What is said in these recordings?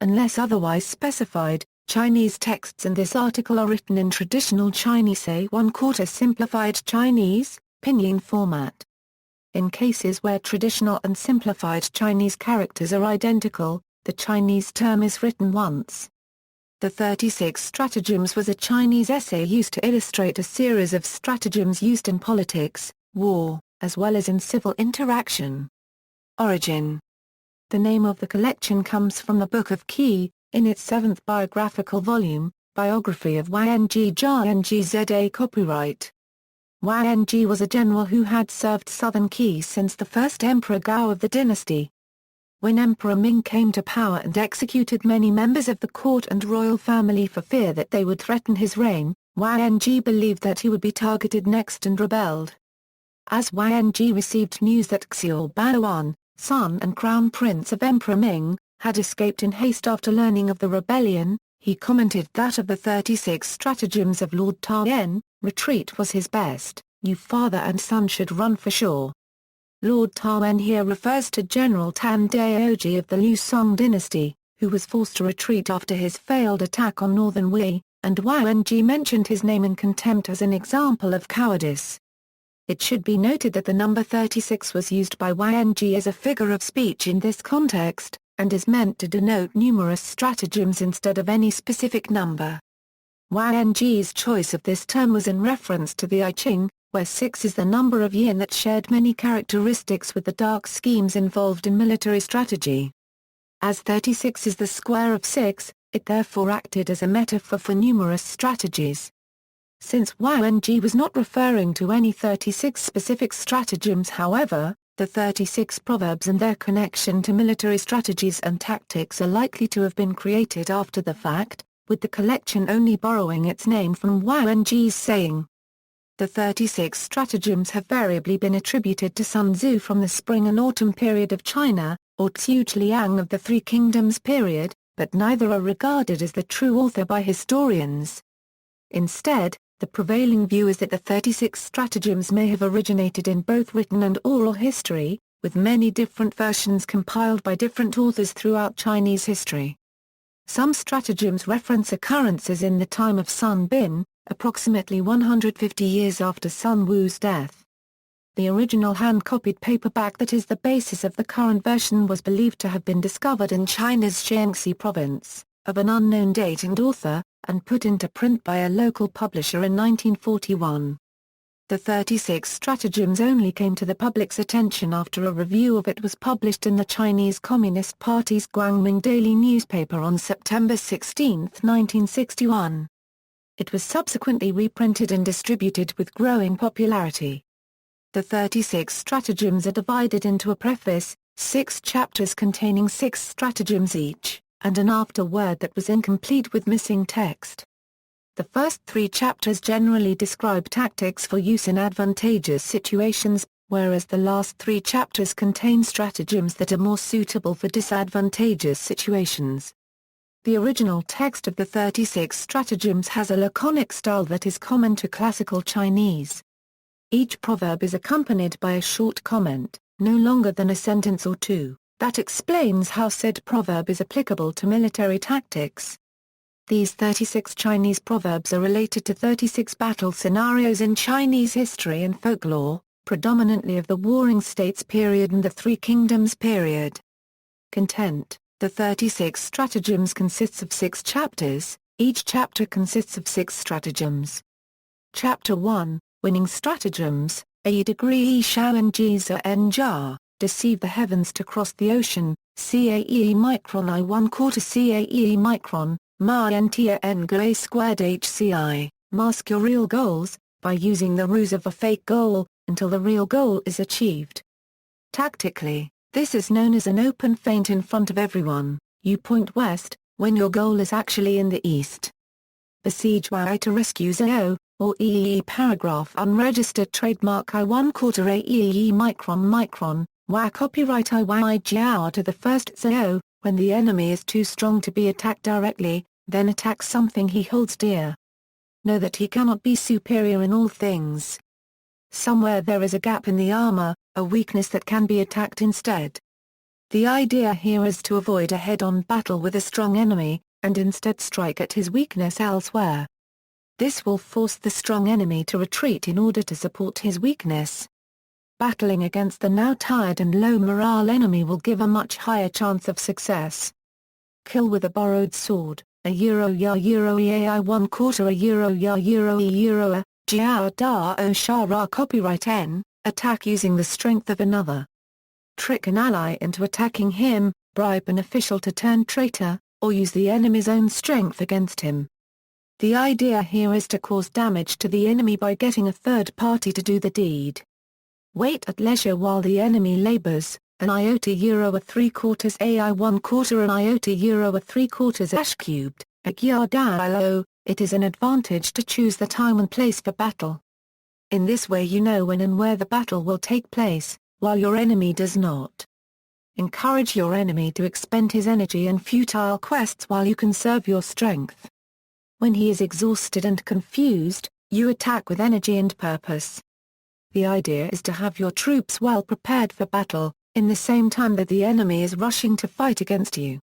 Unless otherwise specified, Chinese texts in this article are written in traditional Chinese A1/4 Simplified Chinese, pinyin format. In cases where traditional and simplified Chinese characters are identical, the Chinese term is written once. The 36 Stratagems was a Chinese essay used to illustrate a series of stratagems used in politics, war, as well as in civil interaction. Origin. The name of the collection comes from the Book of Qi, in its 7th biographical volume, Biography of Yang Zha. Copyright. Yang was a general who had served southern Qi since the first Emperor Gao of the dynasty. When Emperor Ming came to power and executed many members of the court and royal family for fear that they would threaten his reign, Yang believed that he would be targeted next and rebelled. As Yang received news that Xiao Baoan, son and crown prince of Emperor Ming, had escaped in haste after learning of the rebellion, he commented that of the 36 stratagems of Lord Taoyen, retreat was his best, you father and son should run for sure. Lord Taoyen here refers to General Tan Daoji of the Liu Song dynasty, who was forced to retreat after his failed attack on northern Wei, and Yang mentioned his name in contempt as an example of cowardice. It should be noted that the number 36 was used by Yang as a figure of speech in this context, and is meant to denote numerous stratagems instead of any specific number. Yang's choice of this term was in reference to the I Ching, where 6 is the number of yin that shared many characteristics with the dark schemes involved in military strategy. As 36 is the square of 6, it therefore acted as a metaphor for numerous strategies. Since Yang was not referring to any 36 specific stratagems however, the 36 proverbs and their connection to military strategies and tactics are likely to have been created after the fact, with the collection only borrowing its name from Yang's saying. The 36 stratagems have variably been attributed to Sun Tzu from the spring and autumn period of China, or Zhuge Liang of the Three Kingdoms period, but neither are regarded as the true author by historians. Instead, the prevailing view is that the 36 stratagems may have originated in both written and oral history, with many different versions compiled by different authors throughout Chinese history. Some stratagems reference occurrences in the time of Sun Bin, approximately 150 years after Sun Wu's death. The original hand-copied paperback that is the basis of the current version was believed to have been discovered in China's Shaanxi province, of an unknown date and author, and put into print by a local publisher in 1941. The 36 stratagems only came to the public's attention after a review of it was published in the Chinese Communist Party's Guangming Daily newspaper on September 16, 1961. It was subsequently reprinted and distributed with growing popularity. The 36 stratagems are divided into a preface, 6 chapters containing 6 stratagems each, and an afterword that was incomplete with missing text. The first 3 chapters generally describe tactics for use in advantageous situations, whereas the last 3 chapters contain stratagems that are more suitable for disadvantageous situations. The original text of the 36 stratagems has a laconic style that is common to classical Chinese. Each proverb is accompanied by a short comment, no longer than a sentence or two, that explains how said proverb is applicable to military tactics. These 36 Chinese proverbs are related to 36 battle scenarios in Chinese history and folklore, predominantly of the Warring States period and the Three Kingdoms period. Content. The 36 stratagems consists of 6 chapters, each chapter consists of 6 stratagems. Chapter 1, Winning Stratagems, A degree Shao Jiza Jia, Deceive the Heavens to Cross the Ocean, Cae Micron I1/4 Cae Micron, Ma Ntia Nga squared HCI, Mask your real goals, by using the ruse of a fake goal, until the real goal is achieved. Tactically, this is known as an open feint in front of everyone. You point west, when your goal is actually in the east. Besiege Wai to rescue Zhao, or EEE paragraph unregistered trademark I1/4 AEE micron, Wai copyright I Jiao to the first Zhao, when the enemy is too strong to be attacked directly, then attack something he holds dear. Know that he cannot be superior in all things. Somewhere there is a gap in the armor, a weakness that can be attacked instead. The idea here is to avoid a head-on battle with a strong enemy, and instead strike at his weakness elsewhere. This will force the strong enemy to retreat in order to support his weakness. Battling against the now tired and low morale enemy will give a much higher chance of success. Kill with a borrowed sword, a euro ya euro eai 1/4 a euro ya euro e euro a, jiao da o shara copyright n, attack using the strength of another. Trick an ally into attacking him, bribe an official to turn traitor, or use the enemy's own strength against him. The idea here is to cause damage to the enemy by getting a third party to do the deed. Wait at leisure while the enemy labors, an iota euro a 3/4 ai 1/4 an iota euro a 3/4 ash cubed, a gyardalo. It is an advantage to choose the time and place for battle. In this way you know when and where the battle will take place, while your enemy does not. Encourage your enemy to expend his energy in futile quests while you conserve your strength. When he is exhausted and confused, you attack with energy and purpose. The idea is to have your troops well prepared for battle, in the same time that the enemy is rushing to fight against you.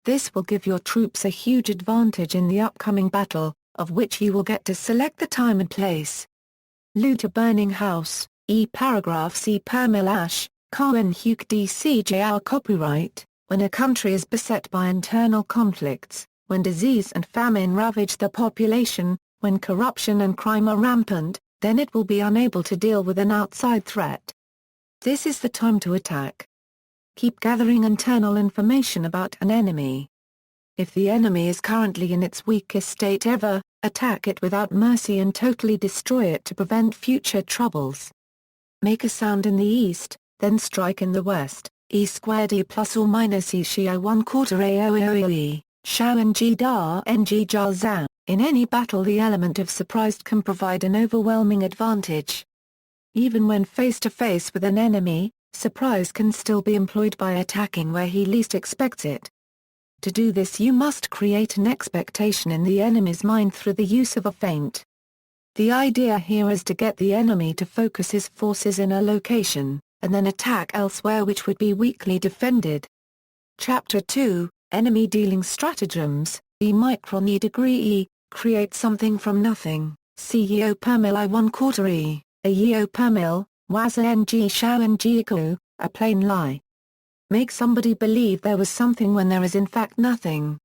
This will give your troops a huge advantage in the upcoming battle, of which you will get to select the time and place. Loot a burning house, paragraph C permil ash, Cohen Hugh DCJR copyright, when a country is beset by internal conflicts, when disease and famine ravage the population, when corruption and crime are rampant, then it will be unable to deal with an outside threat. This is the time to attack. Keep gathering internal information about an enemy. If the enemy is currently in its weakest state ever, attack it without mercy and totally destroy it to prevent future troubles. Make a sound in the east, then strike in the west, E² E plus or minus E Shia 1/4 AOE, Shao Ng Da Ng Jia Zhao. In any battle the element of surprise can provide an overwhelming advantage. Even when face-to-face with an enemy, surprise can still be employed by attacking where he least expects it. To do this you must create an expectation in the enemy's mind through the use of a feint. The idea here is to get the enemy to focus his forces in a location, and then attack elsewhere which would be weakly defended. Chapter 2, Enemy Dealing Stratagems, E micron E degree E, create something from nothing, CEO permil I 1/4 E, a yeo permil, waza ng shao ng ku, a plain lie. Make somebody believe there was something when there is in fact nothing.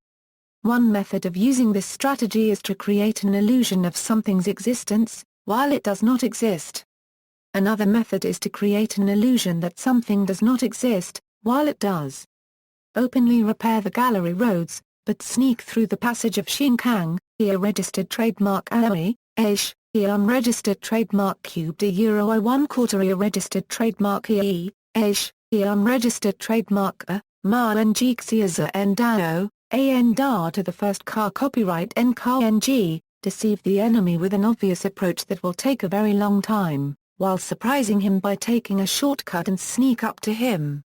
One method of using this strategy is to create an illusion of something's existence, while it does not exist. Another method is to create an illusion that something does not exist, while it does. Openly repair the gallery roads, but sneak through the passage of Xinkang, a registered trademark Aoi, Aish, a unregistered trademark cubed a euro I 1/4 a registered trademark E, Aish, a unregistered trademark A, Ma Ng Xiaza N Dao, A N Da to the first car copyright N Ka Ng, deceive the enemy with an obvious approach that will take a very long time, while surprising him by taking a shortcut and sneak up to him.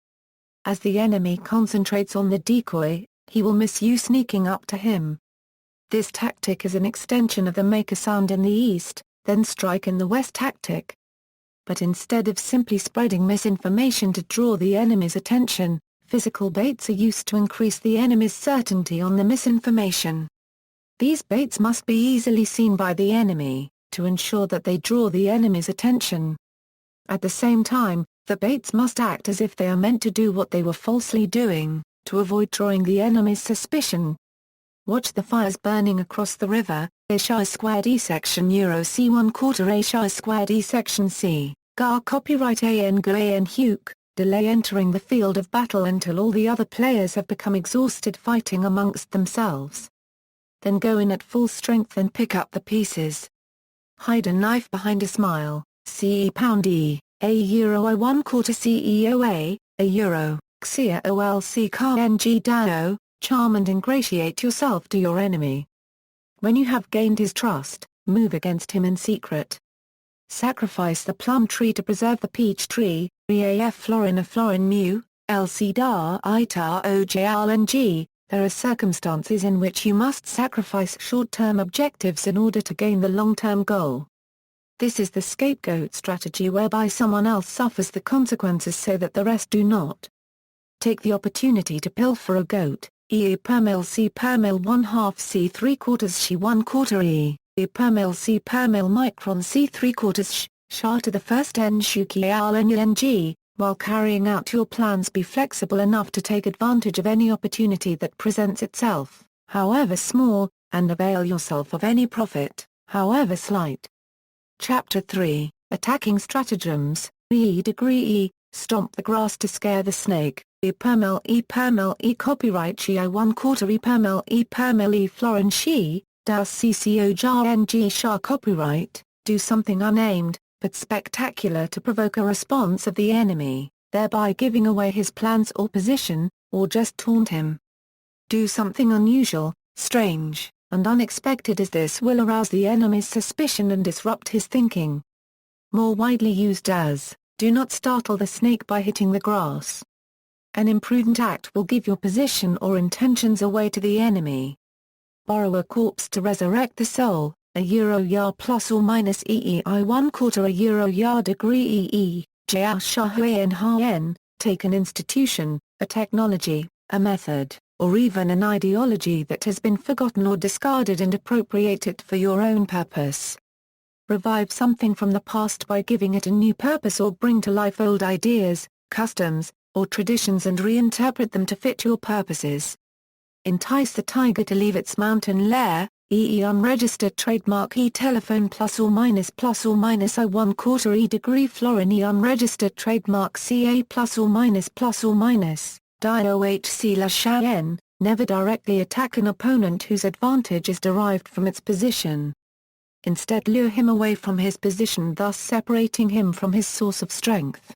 As the enemy concentrates on the decoy, he will miss you sneaking up to him. This tactic is an extension of the make a sound in the east, then strike in the west tactic. But instead of simply spreading misinformation to draw the enemy's attention, physical baits are used to increase the enemy's certainty on the misinformation. These baits must be easily seen by the enemy, to ensure that they draw the enemy's attention. At the same time, the baits must act as if they are meant to do what they were falsely doing, to avoid drawing the enemy's suspicion. Watch the fires burning across the river, A² E section Euro C 1/4 A² E section C, Gar copyright AN Hugh, delay entering the field of battle until all the other players have become exhausted fighting amongst themselves. Then go in at full strength and pick up the pieces. Hide a knife behind a smile, CE pound E, a euro I 1/4 CEOA, a euro, Xia OLC Ka Ng Dao, charm and ingratiate yourself to your enemy. When you have gained his trust, move against him in secret. Sacrifice the plum tree to preserve the peach tree, Reaf florin a florin mu, LC da ita ojlng. There are circumstances in which you must sacrifice short-term objectives in order to gain the long-term goal. This is the scapegoat strategy whereby someone else suffers the consequences so that the rest do not. take the opportunity to pilfer a goat, e per mil c per mil 1/2 c 3/4 she 1/4 e per mil c per mil micron c 3/4 sha to the first n shuki ng, while carrying out your plans be flexible enough to take advantage of any opportunity that presents itself, however small, and avail yourself of any profit, however slight. Chapter 3, Attacking Stratagems, E. Stomp the grass to scare the snake, E per mil E copyright Shi 1/4 E per mil E Florin Shi, das CCO jar ng Sha copyright, do something unaimed, but spectacular to provoke a response of the enemy, thereby giving away his plans or position, or just taunt him. Do something unusual, strange, and unexpected as this will arouse the enemy's suspicion and disrupt his thinking. More widely used as, do not startle the snake by hitting the grass. An imprudent act will give your position or intentions away to the enemy. Borrow a corpse to resurrect the soul, a euro-yard plus or minus EEI 1/4 a euro-yard degree EE, Jia Shahuan Hien, take an institution, a technology, a method, or even an ideology that has been forgotten or discarded and appropriate it for your own purpose. Revive something from the past by giving it a new purpose or bring to life old ideas, customs, or traditions and reinterpret them to fit your purposes. Entice the tiger to leave its mountain lair, e.e. unregistered trademark e-telephone plus or minus I 1/4 e degree florin e unregistered trademark ca plus or minus DIOHC la Shan, never directly attack an opponent whose advantage is derived from its position. Instead lure him away from his position, thus separating him from his source of strength.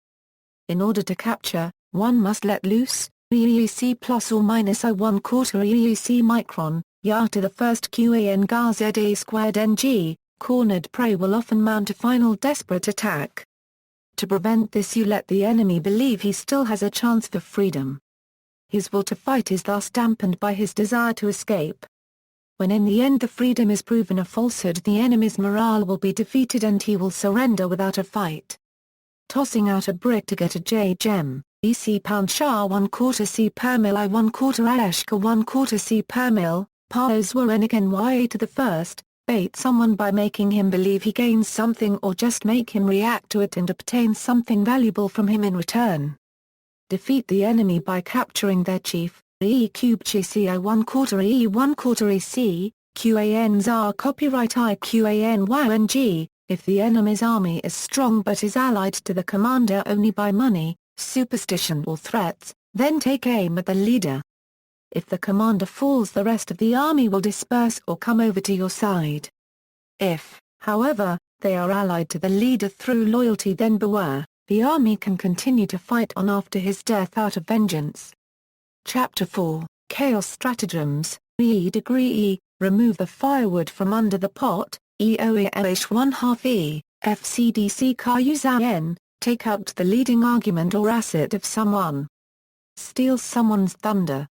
In order to capture, one must let loose, EEC plus or minus I 1/4 EEC micron, Ya to the first QAN GAZA squared NG, cornered prey will often mount a final desperate attack. To prevent this you let the enemy believe he still has a chance for freedom. His will to fight is thus dampened by his desire to escape. When in the end the freedom is proven a falsehood, the enemy's morale will be defeated and he will surrender without a fight. Tossing out a brick to get a gem, EC pound Sha 1/4 C per mil I 1/4 Ashka 1/4 C per mil, Paos Warenigan Ya to the first, bait someone by making him believe he gains something or just make him react to it and obtain something valuable from him in return. Defeat the enemy by capturing their chief, E cube Chi Ci 1/4 E 1/4 EC, QAN ZAR copyright IQAN YNG, if the enemy's army is strong but is allied to the commander only by money, superstition or threats, then take aim at the leader. If the commander falls, the rest of the army will disperse or come over to your side. If, however, they are allied to the leader through loyalty, then beware, the army can continue to fight on after his death out of vengeance. Chapter 4, Chaos Stratagems, E degree E, remove the firewood from under the pot, EOEH 1/2 E, FCDC Kayuzan, take out the leading argument or asset of someone. Steal someone's thunder.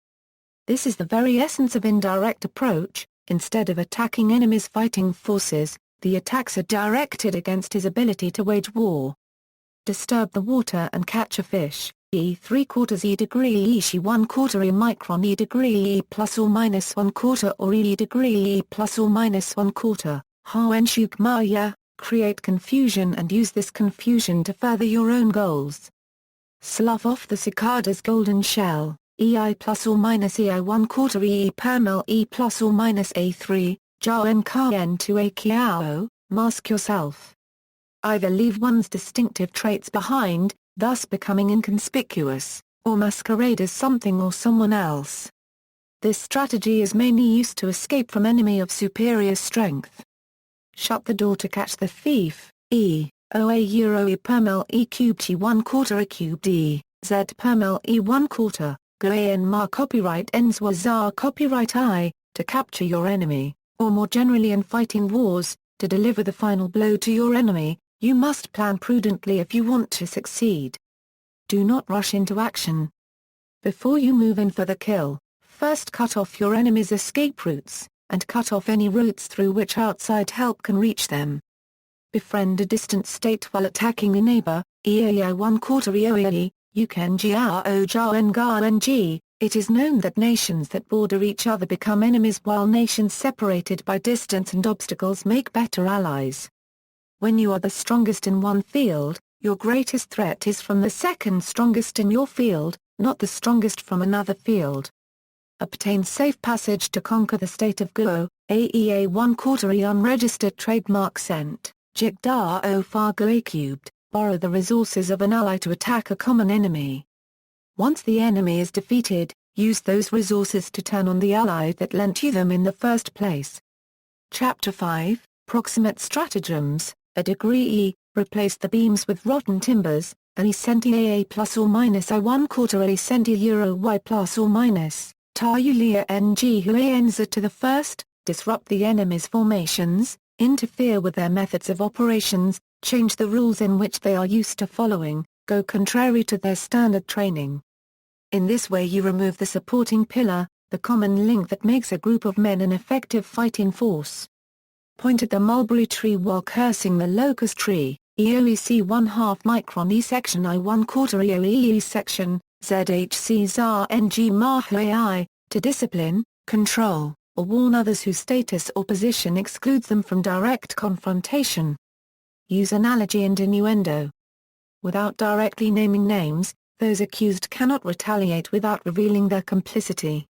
This is the very essence of indirect approach. Instead of attacking enemies' fighting forces, the attacks are directed against his ability to wage war. Disturb the water and catch a fish, E 3/4 E degree E Shi 1/4 E micron E degree E plus or minus 1/4 or E degree E plus or minus 1/4, Hawen Shuk Maya, create confusion and use this confusion to further your own goals. Slough off the cicada's golden shell, EI plus or minus EI 1/4 EE per mil E plus or minus A3, Jaen Kayen to A Kiao, mask yourself. Either leave one's distinctive traits behind, thus becoming inconspicuous, or masquerade as something or someone else. This strategy is mainly used to escape from enemy of superior strength. Shut the door to catch the thief, E, OA euro E per mil E cubed Chi 1/4 A cubed E, Z per mil E 1/4, Goen Ma copyright ends was ZAR copyright I, to capture your enemy, or more generally in fighting wars, to deliver the final blow to your enemy. You must plan prudently if you want to succeed. Do not rush into action. Before you move in for the kill, first cut off your enemy's escape routes, and cut off any routes through which outside help can reach them. Befriend a distant state while attacking a neighbor, EAI 1/4 EOE, Yukenjiao it is known that nations that border each other become enemies while nations separated by distance and obstacles make better allies. When you are the strongest in one field, your greatest threat is from the second strongest in your field, not the strongest from another field. Obtain safe passage to conquer the state of Guo, AEA 1/4 unregistered trademark sent, Jigdao Fargo cubed, borrow the resources of an ally to attack a common enemy. Once the enemy is defeated, use those resources to turn on the ally that lent you them in the first place. Chapter 5, Proximate Stratagems, a degree E, replace the beams with rotten timbers, an centi AA plus or minus I 1/4 a centi euro Y plus or minus. Tayulia ng Huaenza to the first, disrupt the enemy's formations, interfere with their methods of operations, change the rules in which they are used to following, go contrary to their standard training. In this way you remove the supporting pillar, the common link that makes a group of men an effective fighting force. Point at the mulberry tree while cursing the locust tree, EOEC 1/2 micron E section I 1/4 EOE section, ZHC ZAR NG MAHUAI, to discipline, control, or warn others whose status or position excludes them from direct confrontation. Use analogy and innuendo. Without directly naming names, those accused cannot retaliate without revealing their complicity.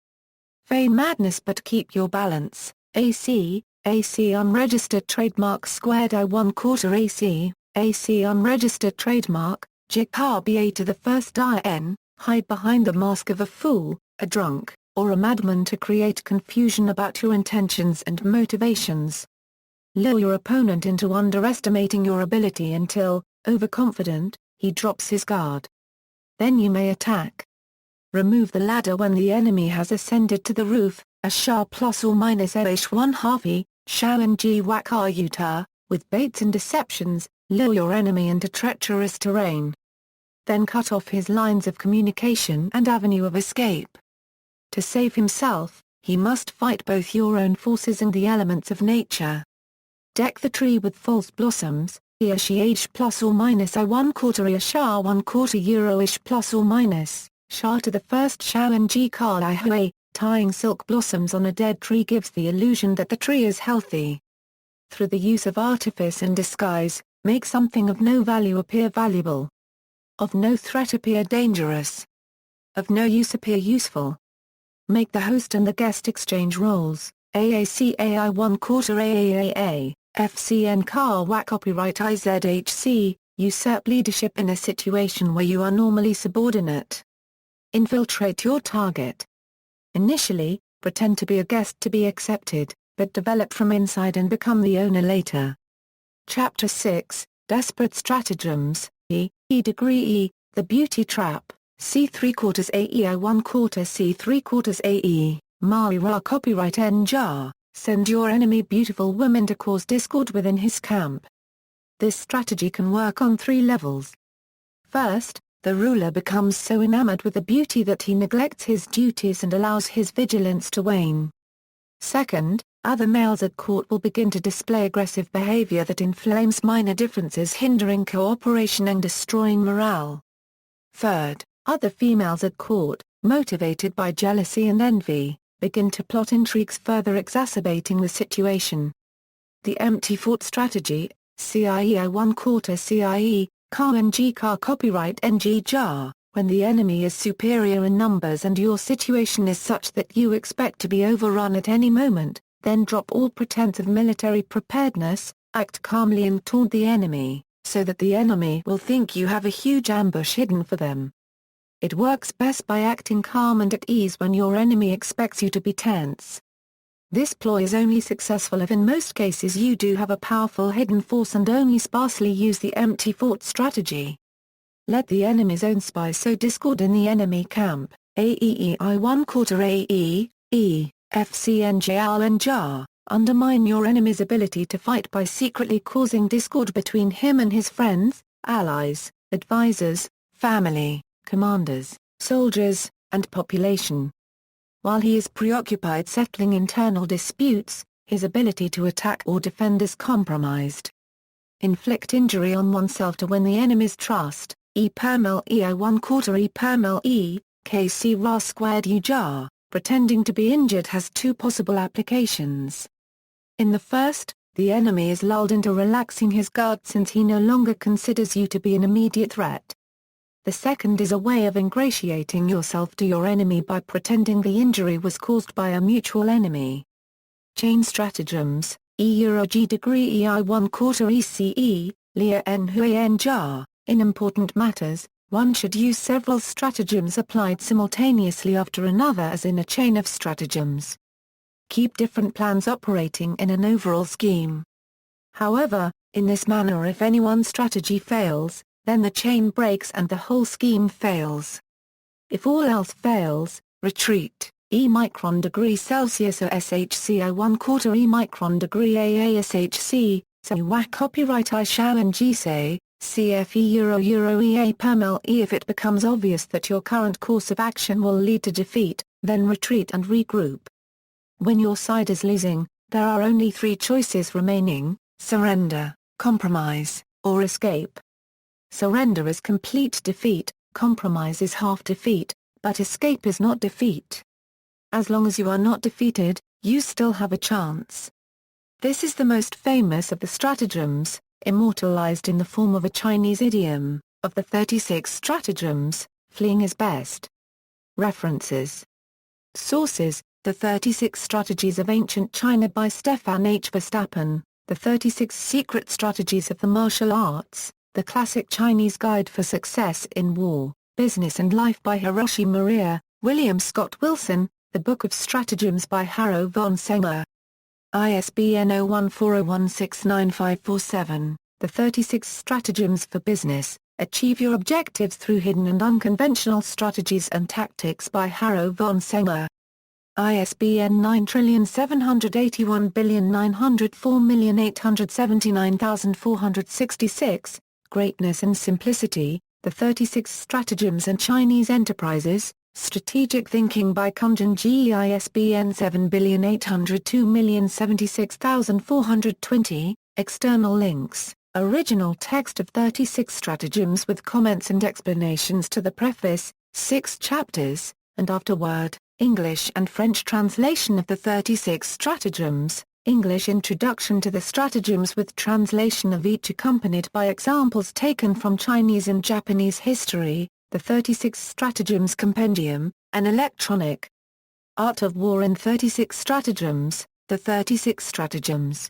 Feign madness but keep your balance, AC unregistered trademark squared I 1/4 AC unregistered trademark, JICABA to the first IN, hide behind the mask of a fool, a drunk, or a madman to create confusion about your intentions and motivations. Lure your opponent into underestimating your ability until, overconfident, he drops his guard. Then you may attack. Remove the ladder when the enemy has ascended to the roof, a sha plus or minus AH 1/2 Shao Ng Waka Yuta, with baits and deceptions, lure your enemy into treacherous terrain. Then cut off his lines of communication and avenue of escape. To save himself, he must fight both your own forces and the elements of nature. Deck the tree with false blossoms, EH plus or minus I 1/4 a sha 1/4 euro-ish plus or minus, sha to the first Shao Ng Ka Lai Hui, tying silk blossoms on a dead tree gives the illusion that the tree is healthy. Through the use of artifice and disguise, make something of no value appear valuable. Of no threat appear dangerous. Of no use appear useful. Make the host and the guest exchange roles, AACAI 1/4 AAAA, FCN Car WAC copyright IZHC, usurp leadership in a situation where you are normally subordinate. Infiltrate your target. Initially, pretend to be a guest to be accepted, but develop from inside and become the owner later. Chapter 6, Desperate Stratagems, E degree E, The Beauty Trap, C3/4 AEI 1/4 C3/4 AE, Mari Ra copyright NJAR, send your enemy beautiful women to cause discord within his camp. This strategy can work on 3 levels. First, the ruler becomes so enamored with the beauty that he neglects his duties and allows his vigilance to wane. Second, other males at court will begin to display aggressive behavior that inflames minor differences, hindering cooperation and destroying morale. Third, other females at court, motivated by jealousy and envy, begin to plot intrigues further exacerbating the situation. The empty fort strategy, CIEI 1/4 CIE, Ka NG Ka copyright NG JAR, when the enemy is superior in numbers and your situation is such that you expect to be overrun at any moment, then drop all pretense of military preparedness, act calmly and taunt the enemy, so that the enemy will think you have a huge ambush hidden for them. It works best by acting calm and at ease when your enemy expects you to be tense. This ploy is only successful if in most cases you do have a powerful hidden force and only sparsely use the empty fort strategy. Let the enemy's own spies sow discord in the enemy camp, AEEI 1/4 AE, FCNJR and JAR, undermine your enemy's ability to fight by secretly causing discord between him and his friends, allies, advisors, family, commanders, soldiers, and population. While he is preoccupied settling internal disputes, his ability to attack or defend is compromised. Inflict injury on oneself to win the enemy's trust, E per mil EO 1/4 E per mil E, KC Ra squared U jar, pretending to be injured has two possible applications. In the first, the enemy is lulled into relaxing his guard since he no longer considers you to be an immediate threat. The second is a way of ingratiating yourself to your enemy by pretending the injury was caused by a mutual enemy. Chain stratagems, E-G degree EI 1/4 ECE, Lia N Hui N jar. In important matters, one should use several stratagems applied simultaneously after another as in a chain of stratagems. Keep different plans operating in an overall scheme. However, in this manner if any one strategy fails, then the chain breaks and the whole scheme fails. If all else fails, retreat. E micron degree Celsius or SHCO 1/4 E micron degree AASHC, so WAC copyright I Shao and Jisei, CFE Euro EA per mil E. If it becomes obvious that your current course of action will lead to defeat, then retreat and regroup. When your side is losing, there are only three choices remaining: surrender, compromise, or escape. Surrender is complete defeat, compromise is half defeat, but escape is not defeat. As long as you are not defeated, you still have a chance. This is the most famous of the stratagems, immortalized in the form of a Chinese idiom. Of the 36 stratagems, fleeing is best. References. Sources: The 36 Strategies of Ancient China by Stefan H. Verstappen, The 36 Secret Strategies of the Martial Arts, The Classic Chinese Guide for Success in War, Business and Life by Hiroshi Maria, William Scott Wilson, The Book of Stratagems by Harro von Senger. ISBN 0140169547, The 36 Stratagems for Business, Achieve Your Objectives Through Hidden and Unconventional Strategies and Tactics by Harro von Senger. ISBN 9781904879466, Greatness and Simplicity, The 36 Stratagems and Chinese Enterprises, Strategic Thinking by Kunjan G. ISBN 7802076420, External links, original text of 36 Stratagems with comments and explanations to the preface, 6 chapters, and afterword, English and French translation of the 36 Stratagems, English introduction to the stratagems with translation of each accompanied by examples taken from Chinese and Japanese history, the 36 Stratagems Compendium, an electronic Art of War in 36 Stratagems, the 36 Stratagems.